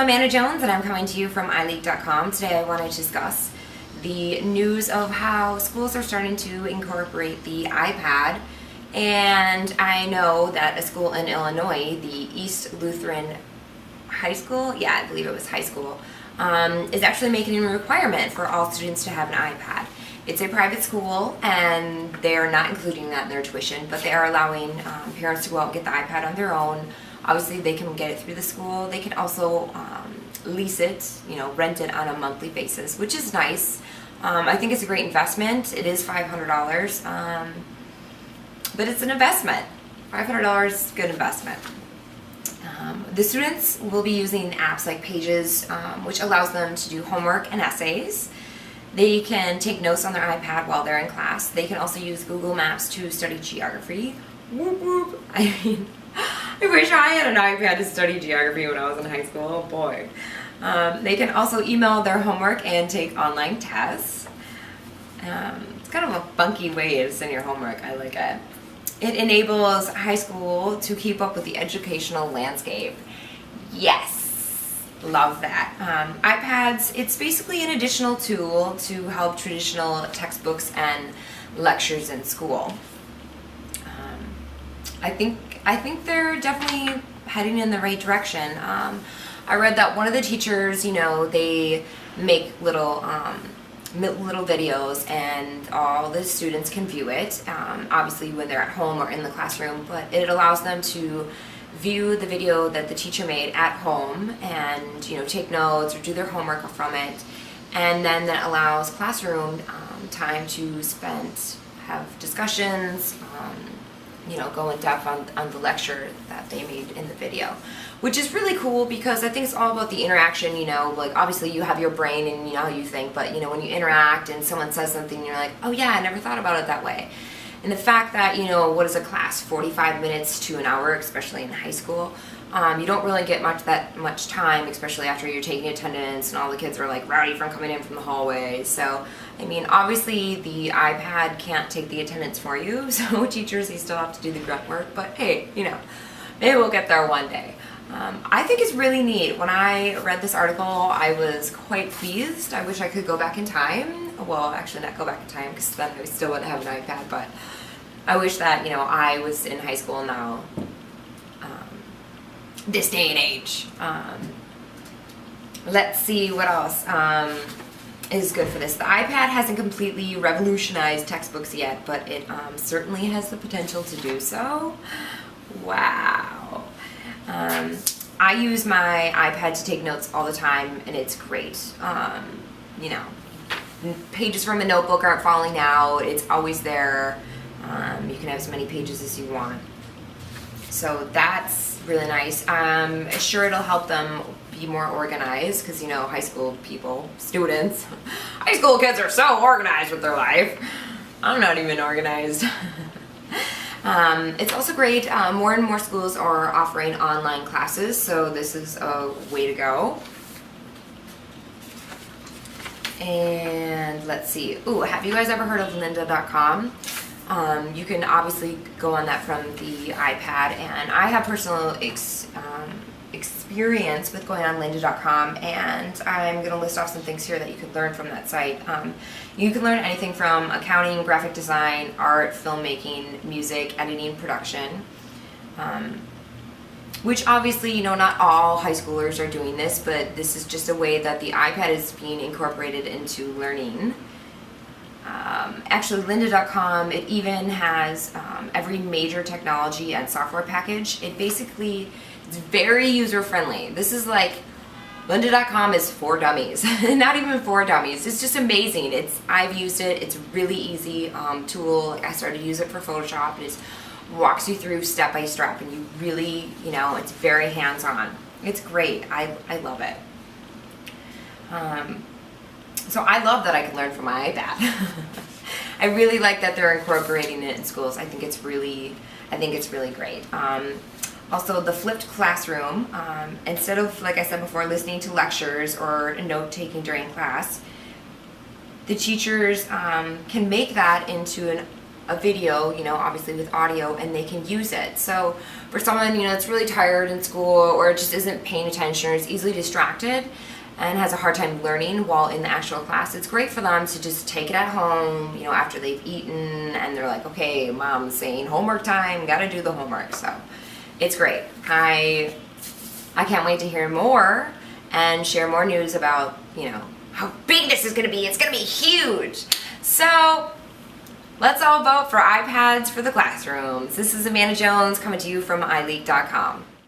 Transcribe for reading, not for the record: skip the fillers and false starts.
I'm Amanda Jones and I'm coming to you from iLeak.com. Today I want to discuss the news of how schools are starting to incorporate the iPad. And I know that a school in Illinois, the East Lutheran High School, yeah, I believe it was high school, is actually making it a requirement for all students to have an iPad. It's a private school and they are not including that in their tuition, but they are allowing parents to go out and get the iPad on their own. Obviously they can get it through the school. They can also lease it, rent it on a monthly basis, which is nice. I think it's a great investment. It is $500, but it's an investment. $500 is a good investment. The students will be using apps like Pages, which allows them to do homework and essays. They can take notes on their iPad while they're in class. They can also use Google Maps to study geography. Whoop whoop. I wish I had an iPad to study geography when I was in high school. Oh boy. They can also email their homework and take online tests. It's kind of a funky way to send your homework. I like it. It enables high school to keep up with the educational landscape. Yes, love that. iPads, it's basically an additional tool to help traditional textbooks and lectures in school. I think they're definitely heading in the right direction. I read that one of the teachers, they make little videos and all the students can view it, obviously when they're at home or in the classroom, but it allows them to view the video that the teacher made at home and take notes or do their homework from it, and then that allows classroom time to have discussions, go in depth on the lecture that they made in the video, which is really cool because I think it's all about the interaction. Like obviously you have your brain and you know how you think, but when you interact and someone says something, you're like, oh yeah, I never thought about it that way. And the fact that, what is a class, 45 minutes to an hour, especially in high school, you don't really get that much time, especially after you're taking attendance and all the kids are like rowdy from coming in from the hallway. So, I mean, obviously the iPad can't take the attendance for you, so teachers, they still have to do the grunt work, but hey, maybe we'll get there one day. I think it's really neat. When I read this article, I was quite pleased. I wish I could go back in time. Well, actually not go back in time because then I still wouldn't have an iPad, but I wish that, I was in high school now, this day and age. Let's see what else is good for this. The iPad hasn't completely revolutionized textbooks yet, but it certainly has the potential to do so. Wow. I use my iPad to take notes all the time, and it's great. Pages from a notebook aren't falling out. It's always there. You can have as many pages as you want. So that's really nice. Sure, it'll help them be more organized because, high school students, high school kids are so organized with their life. I'm not even organized. It's also great. More and more schools are offering online classes, so this is a way to go. And let's see. Ooh, have you guys ever heard of lynda.com? You can obviously go on that from the iPad, and I have personal experience with going on lynda.com, and I'm going to list off some things here that you can learn from that site. You can learn anything from accounting, graphic design, art, filmmaking, music, editing, production, which obviously, not all high schoolers are doing this, but this is just a way that the iPad is being incorporated into learning. Actually, lynda.com, it even has every major technology and software package. It's very user-friendly. This is like, lynda.com is for dummies. Not even for dummies. It's just amazing. I've used it. It's a really easy tool. Like I started to use it for Photoshop. It just walks you through step by step, and you really, it's very hands-on. It's great. I love it. So I love that I can learn from my iPad. I really like that they're incorporating it in schools. I think it's really great. Also, the flipped classroom, instead of, like I said before, listening to lectures or note-taking during class, the teachers can make that into a video, obviously with audio, and they can use it. So for someone, that's really tired in school or just isn't paying attention or is easily distracted and has a hard time learning while in the actual class, it's great for them to just take it at home, after they've eaten and they're like, okay, mom's saying homework time, gotta do the homework. So it's great. I can't wait to hear more and share more news about, how big this is gonna be. It's gonna be huge. So let's all vote for iPads for the classrooms. This is Amanda Jones coming to you from iLeak.com.